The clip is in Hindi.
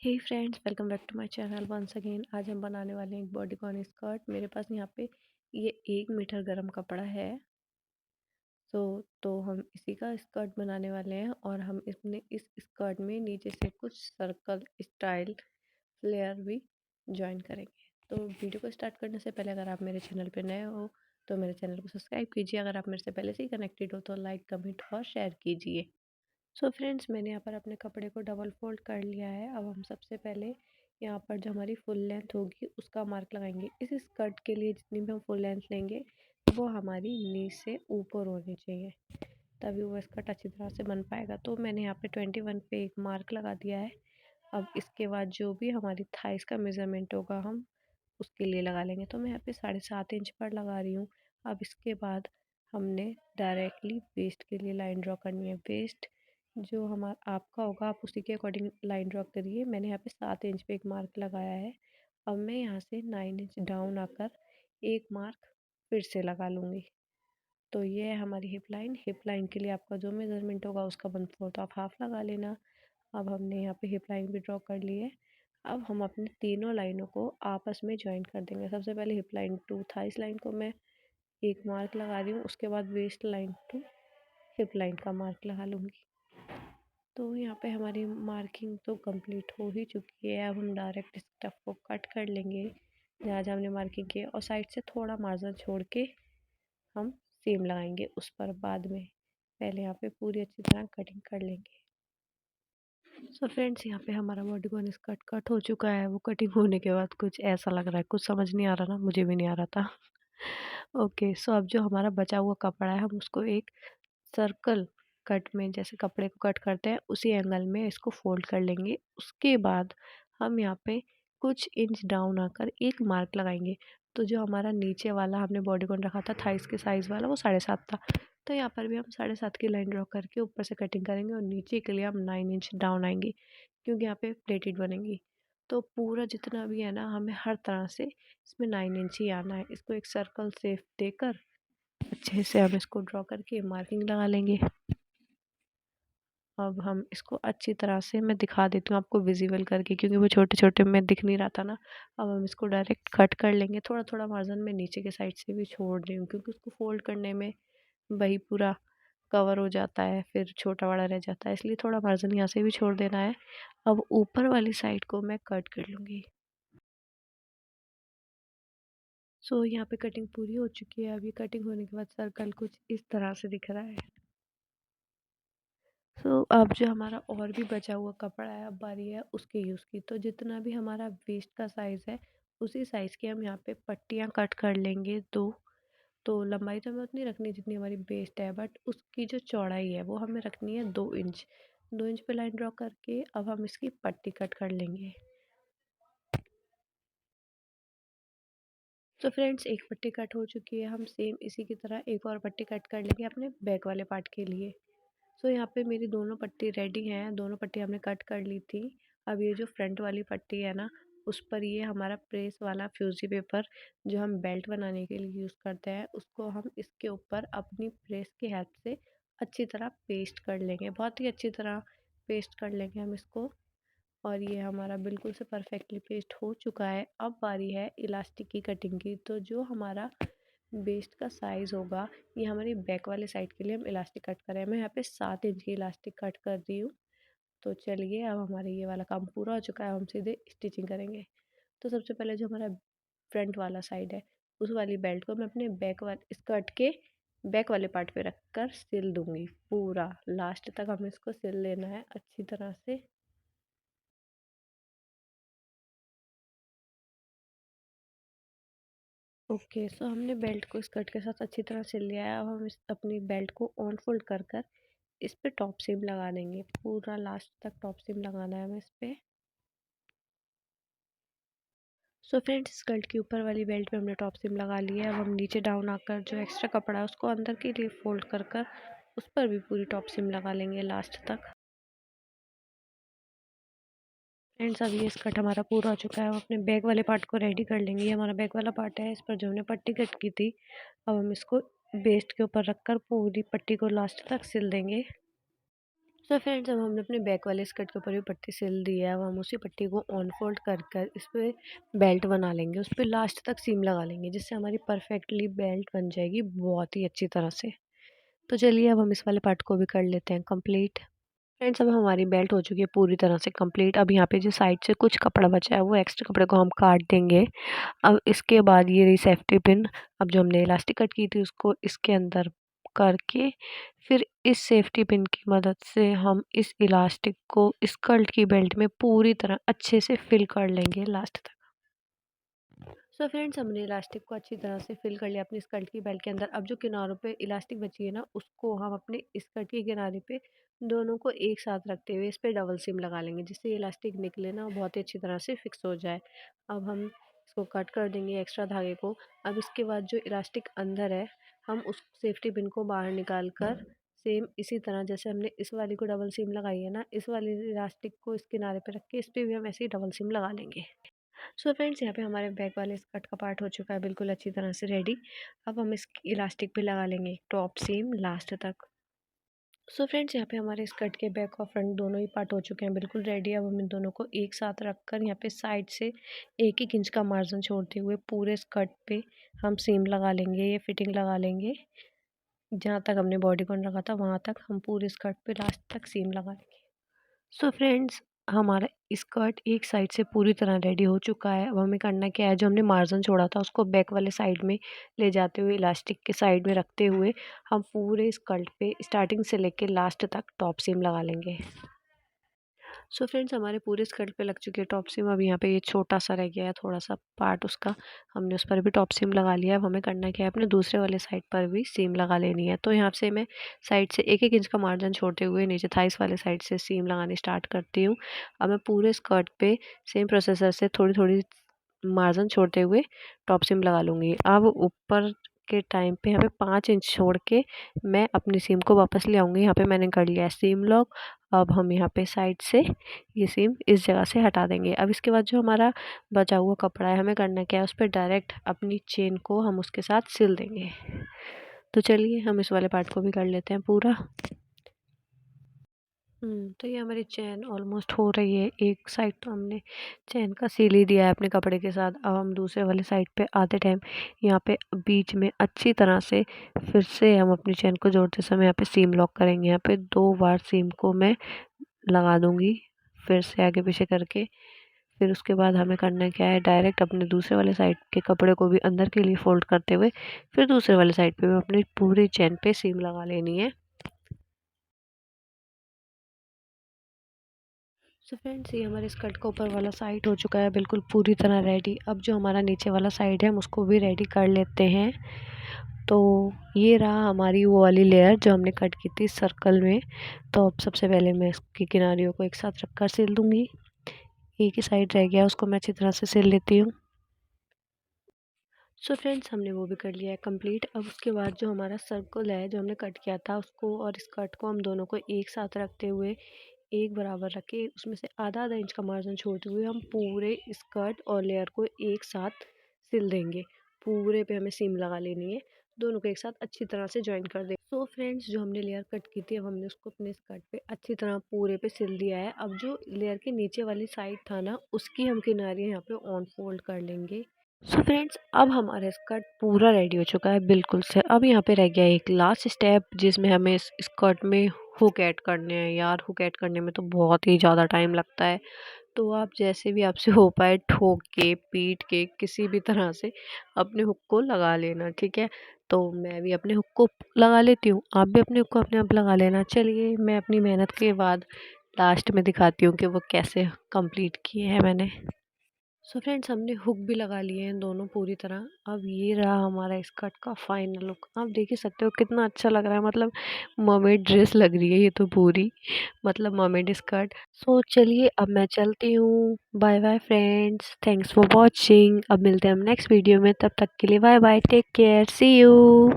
Hey friends, welcome back to my channel once again. आज हम बनाने वाले हैं एक बॉडीकॉन स्कर्ट। मेरे पास यहाँ पे ये 1 मीटर गर्म कपड़ा है। तो हम इसी का स्कर्ट बनाने वाले हैं और हम इसमें इस स्कर्ट में नीचे से कुछ सर्कल स्टाइल फ्लेयर भी ज्वाइन करेंगे। तो वीडियो को स्टार्ट करने से पहले अगर आप मेरे चैनल पर नए हो तो मेरे चैनल को सब्सक्राइब कीजिए। अगर आप मेरे से पहले से ही कनेक्टेड हो तो लाइक, कमेंट और शेयर कीजिए। सो फ्रेंड्स, मैंने यहाँ पर अपने कपड़े को डबल फोल्ड कर लिया है। अब हम सबसे पहले यहाँ पर जो हमारी फुल लेंथ होगी उसका मार्क लगाएंगे। इस स्कर्ट के लिए जितनी भी हम फुल लेंथ लेंगे वो हमारी नी से ऊपर होनी चाहिए, तभी वो स्कर्ट अच्छी तरह से बन पाएगा। तो मैंने यहाँ पे 21 पे एक मार्क लगा दिया है। अब इसके बाद जो भी हमारी थाइस का मेज़रमेंट होगा हम उसके लिए लगा लेंगे। तो मैं यहाँ पे 7.5 इंच पर लगा रही हूँ। अब इसके बाद हमने डायरेक्टली वेस्ट के लिए लाइन ड्रॉ करनी है। वेस्ट जो हमारा आपका होगा आप उसी के अकॉर्डिंग लाइन ड्रॉ करिए। मैंने यहाँ पे 7 इंच पे एक मार्क लगाया है। अब मैं यहाँ से 9 इंच डाउन आकर एक मार्क फिर से लगा लूँगी। तो ये है हमारी हिप लाइन के लिए आपका जो मेज़रमेंट होगा उसका 1/4 आप हाफ लगा लेना। अब हमने यहाँ पे हिप लाइन भी ड्रॉ कर ली है। अब हम अपने तीनों लाइनों को आपस में ज्वाइन कर देंगे। सबसे पहले hip line to thighs line को मैं एक मार्क लगा रही हूँ, उसके बाद waist line to hip line का मार्क लगा लूँगी। तो यहाँ पे हमारी मार्किंग तो कंप्लीट हो ही चुकी है। अब हम डायरेक्ट स्टफ को कट कर लेंगे जहाँ जहाँ हमने मार्किंग की है और साइड से थोड़ा मार्जिन छोड़ के हम सीम लगाएंगे उस पर बाद में। पहले यहाँ पे पूरी अच्छी तरह कटिंग कर लेंगे। सो फ्रेंड्स, यहाँ पे हमारा बॉडीकॉन स्कर्ट कट हो चुका है। वो कटिंग होने के बाद कुछ ऐसा लग रहा है, कुछ समझ नहीं आ रहा ना, मुझे भी नहीं आ रहा था। ओके, सो अब जो हमारा बचा हुआ कपड़ा है हम उसको एक सर्कल कट में, जैसे कपड़े को कट करते हैं उसी एंगल में इसको फोल्ड कर लेंगे। उसके बाद हम यहाँ पे कुछ इंच डाउन आकर एक मार्क लगाएंगे। तो जो हमारा नीचे वाला हमने बॉडीकॉन रखा था थाइस के साइज़ वाला वो 7.5 था। तो यहाँ पर भी हम 7.5 की लाइन ड्रॉ करके ऊपर से कटिंग करेंगे और नीचे के लिए हम 9 इंच डाउन आएंगे क्योंकि यहाँ पे प्लेटेड बनेंगी। तो पूरा जितना भी है ना हमें हर तरह से इसमें 9 इंच ही आना है। इसको एक सर्कल शेप देकर अच्छे से हम इसको ड्रॉ करके मार्किंग लगा लेंगे। अब हम इसको अच्छी तरह से मैं दिखा देती हूँ आपको विजिबल करके, क्योंकि वो छोटे छोटे में दिख नहीं रहा था ना। अब हम इसको डायरेक्ट कट कर लेंगे। थोड़ा थोड़ा मार्जिन मैं नीचे के साइड से भी छोड़ रही हूँ क्योंकि उसको फोल्ड करने में वही पूरा कवर हो जाता है, फिर छोटा बड़ा रह जाता है, इसलिए थोड़ा मार्जिन यहाँ से भी छोड़ देना है। अब ऊपर वाली साइड को मैं कट कर लूँगी। सो यहाँ पे कटिंग पूरी हो चुकी है। अब ये कटिंग होने के बाद सर्कल कुछ इस तरह से दिख रहा है। अब जो हमारा और भी बचा हुआ कपड़ा है अब बारी है उसके यूज़ की। तो जितना भी हमारा वेस्ट का साइज़ है उसी साइज़ की हम यहाँ पे पट्टियाँ कट कर लेंगे दो। तो लंबाई तो हमें उतनी रखनी है जितनी हमारी वेस्ट है, बट उसकी जो चौड़ाई है वो हमें रखनी है 2 इंच। 2 इंच पे लाइन ड्रॉ करके अब हम इसकी पट्टी कट कर लेंगे। तो फ्रेंड्स, एक पट्टी कट हो चुकी है। हम सेम इसी की तरह एक और पट्टी कट कर लेंगे अपने बैक वाले पार्ट के लिए। यहाँ पे मेरी दोनों पट्टी रेडी हैं, दोनों पट्टी हमने कट कर ली थी। अब ये जो फ्रंट वाली पट्टी है ना उस पर ये हमारा प्रेस वाला फ्यूजी पेपर जो हम बेल्ट बनाने के लिए यूज़ करते हैं उसको हम इसके ऊपर अपनी प्रेस की हेल्प से अच्छी तरह पेस्ट कर लेंगे। बहुत ही अच्छी तरह पेस्ट कर लेंगे हम इसको। और ये हमारा बिल्कुल से परफेक्टली पेस्ट हो चुका है। अब बारी है इलास्टिक की कटिंग की। तो जो हमारा वेस्ट का साइज़ होगा ये हमारी बैक वाले साइड के लिए हम इलास्टिक कट करें। मैं यहाँ पे 7 इंच की इलास्टिक कट कर दी हूँ। तो चलिए, अब हमारे ये वाला काम पूरा हो चुका है। हम सीधे स्टिचिंग करेंगे। तो सबसे पहले जो हमारा फ्रंट वाला साइड है उस वाली बेल्ट को मैं अपने बैक वाले स्कर्ट के बैक वाले पार्ट पे रख कर सिल दूँगी। पूरा लास्ट तक हमें इसको सिल लेना है अच्छी तरह से। ओके, सो हमने बेल्ट को स्कर्ट के साथ अच्छी तरह सिल लिया है। अब हम इस अपनी बेल्ट को ऑन फोल्ड कर कर इस पे टॉप सीम लगा देंगे। पूरा लास्ट तक टॉप सीम लगाना है हमें इस पे। सो फ्रेंड्स, स्कर्ट के ऊपर वाली बेल्ट पे हमने टॉप सीम लगा लिया है। अब हम नीचे डाउन आकर जो एक्स्ट्रा कपड़ा है उसको अंदर के लिए फोल्ड कर कर उस पर भी पूरी टॉप सीम लगा लेंगे लास्ट तक। फ्रेंड्स, अब ये स्कर्ट हमारा पूरा हो चुका है। हम अपने बैक वाले पार्ट को रेडी कर लेंगे। ये हमारा बैक वाला पार्ट है, इस पर जो हमने पट्टी कट की थी। अब हम इसको वेस्ट के ऊपर रख कर पूरी पट्टी को लास्ट तक सिल देंगे। सो फ्रेंड्स, अब हमने अपने बैक वाले स्कर्ट के ऊपर भी पट्टी सिल दी है। अब हम उसी पट्टी को ऑन फोल्ड कर कर इस पे बेल्ट बना लेंगे, उस पे लास्ट तक सीम लगा लेंगे, जिससे हमारी परफेक्टली बेल्ट बन जाएगी बहुत ही अच्छी तरह से। तो चलिए अब हम इस वाले पार्ट को भी कर लेते हैं कंप्लीट। फ्रेंड्स, अब हमारी बेल्ट हो चुकी है पूरी तरह से कंप्लीट। अब यहाँ पे जो साइड से कुछ कपड़ा बचा है वो एक्स्ट्रा कपड़े को हम काट देंगे। अब इसके बाद ये रही सेफ्टी पिन। अब जो हमने इलास्टिक कट की थी उसको इसके अंदर करके फिर इस सेफ्टी पिन की मदद से हम इस इलास्टिक को स्कर्ट की बेल्ट में पूरी तरह अच्छे से फिल कर लेंगे लास्ट तक। सो फ्रेंड्स, हमने इलास्टिक को अच्छी तरह से फिल कर लिया अपनी स्कर्ट की बेल्ट के अंदर। अब जो किनारों पे इलास्टिक बची है ना, उसको हम अपने स्कर्ट के किनारे पे दोनों को एक साथ रखते हुए इस पे डबल सीम लगा लेंगे, जिससे इलास्टिक निकले ना बहुत ही अच्छी तरह से फिक्स हो जाए। अब हम इसको कट कर देंगे एक्स्ट्रा धागे को। अब इसके बाद जो इलास्टिक अंदर है, हम उस सेफ्टी पिन को बाहर निकाल कर सेम इसी तरह जैसे हमने इस वाली को डबल सीम लगाई है ना, इस वाली इलास्टिक को इस किनारे पे रख के इस पे भी हम ऐसे ही डबल सीम लगा लेंगे। सो फ्रेंड्स, यहाँ पे हमारे बैक वाले स्कर्ट का पार्ट हो चुका है बिल्कुल अच्छी तरह से रेडी। अब हम इस इलास्टिक पे लगा लेंगे एक टॉप सीम लास्ट तक। सो फ्रेंड्स, यहाँ पे हमारे स्कर्ट के बैक और फ्रंट दोनों ही पार्ट हो चुके हैं बिल्कुल रेडी। अब हम इन दोनों को एक साथ रखकर यहाँ पे साइड से 1-1 इंच का मार्जिन छोड़ते हुए पूरे स्कर्ट पे हम सीम लगा लेंगे, ये फिटिंग लगा लेंगे। जहाँ तक हमने बॉडीकॉन रखा था वहाँ तक हम पूरे स्कर्ट पे लास्ट तक सीम लगा लेंगे। सो फ्रेंड्स, हमारा स्कर्ट एक साइड से पूरी तरह रेडी हो चुका है। अब हमें करना क्या है, जो हमने मार्जिन छोड़ा था उसको बैक वाले साइड में ले जाते हुए इलास्टिक के साइड में रखते हुए हम पूरे स्कर्ट पे स्टार्टिंग से लेके लास्ट तक टॉप सीम लगा लेंगे। सो फ्रेंड्स, हमारे पूरे स्कर्ट पे लग चुकी है टॉप सीम। अब यहाँ पे ये छोटा सा रह गया है थोड़ा सा पार्ट उसका, हमने उस पर भी टॉप सीम लगा लिया है। अब हमें करना क्या है, अपने दूसरे वाले साइड पर भी सीम लगा लेनी है। तो यहाँ से मैं साइड से 1-1 इंच का मार्जिन छोड़ते हुए नीचे थाइस वाले साइड से सीम लगानी स्टार्ट करती हूँ। अब मैं पूरे स्कर्ट पे सेम प्रोसेसर से थोड़ी थोड़ी मार्जिन छोड़ते हुए टॉप सीम लगा लूँगी। अब ऊपर के टाइम पे यहाँ पे 5 इंच छोड़ के मैं अपनी सीम को वापस ले आऊँगी। यहाँ पे मैंने कर लिया है सीम लॉक। अब हम यहाँ पे साइड से ये सीम इस जगह से हटा देंगे। अब इसके बाद जो हमारा बचा हुआ कपड़ा है, हमें करना क्या है, उस पर डायरेक्ट अपनी चेन को हम उसके साथ सिल देंगे। तो चलिए हम इस वाले पार्ट को भी कर लेते हैं पूरा। तो ये हमारी चैन ऑलमोस्ट हो रही है। एक साइड तो हमने चैन का सिल ही दिया है अपने कपड़े के साथ। अब हम दूसरे वाले साइड पे आते टाइम यहाँ पे बीच में अच्छी तरह से फिर से हम अपनी चैन को जोड़ते समय यहाँ पे सीम लॉक करेंगे। यहाँ पे 2 बार सीम को मैं लगा दूंगी फिर से आगे पीछे करके। फिर उसके बाद हमें करना क्या है, डायरेक्ट अपने दूसरे वाले साइड के कपड़े को भी अंदर के लिए फोल्ड करते हुए फिर दूसरे वाले साइड पे भी अपनी पूरी चैन पे सीम लगा लेनी है। सो फ्रेंड्स, ये हमारे स्कर्ट का ऊपर वाला साइड हो चुका है बिल्कुल पूरी तरह रेडी। अब जो हमारा नीचे वाला साइड है हम उसको भी रेडी कर लेते हैं। तो ये रहा हमारी वो वाली लेयर जो हमने कट की थी सर्कल में। तो अब सबसे पहले मैं इसकी किनारियों को एक साथ रखकर सिल दूंगी। एक ही साइड रह गया, उसको मैं अच्छी तरह से सिल लेती हूँ। सो फ्रेंड्स, हमने वो भी कर लिया है कंप्लीट। अब उसके बाद जो हमारा सर्कल है जो हमने कट किया था उसको और स्कर्ट को हम दोनों को एक साथ रखते हुए एक बराबर रख के उसमें से आधा आधा इंच का मार्जिन छोड़ते हुए हम पूरे स्कर्ट और लेयर को एक साथ सिल देंगे। पूरे पे हमें सीम लगा लेनी है, दोनों को एक साथ अच्छी तरह से ज्वाइन कर देंगे। सो फ्रेंड्स, जो हमने लेयर कट की थी अब हमने उसको अपने स्कर्ट पे अच्छी तरह पूरे पे सिल दिया है। अब जो लेयर के नीचे वाली साइड था ना, उसकी हम किनारे यहाँ पे ऑन फोल्ड कर लेंगे। सो फ्रेंड्स, अब हमारा स्कर्ट पूरा रेडी हो चुका है बिल्कुल से। अब यहाँ पे रह गया एक लास्ट स्टेप जिसमें हमें इस स्कर्ट में हुक ऐड करने हैं। यार, हुक ऐड करने में तो बहुत ही ज़्यादा टाइम लगता है। तो आप जैसे भी आपसे हो पाए ठोक के पीट के किसी भी तरह से अपने हुक को लगा लेना, ठीक है। तो मैं भी अपने हुक को लगा लेती हूँ, आप भी अपने हुक को अपने आप लगा लेना। चलिए मैं अपनी मेहनत के बाद लास्ट में दिखाती हूँ कि वो कैसे कंप्लीट किए हैं मैंने। सो फ्रेंड्स, हमने हुक भी लगा लिए हैं दोनों पूरी तरह। अब ये रहा हमारा स्कर्ट का फाइनल लुक। आप देख ही सकते हो कितना अच्छा लग रहा है, मतलब मर्मेड ड्रेस लग रही है ये तो पूरी, मतलब मर्मेड स्कर्ट। सो चलिए अब मैं चलती हूँ। Bye bye friends, thanks for watching. अब मिलते हैं हम नेक्स्ट वीडियो में, तब तक के लिए bye bye, take care, see you.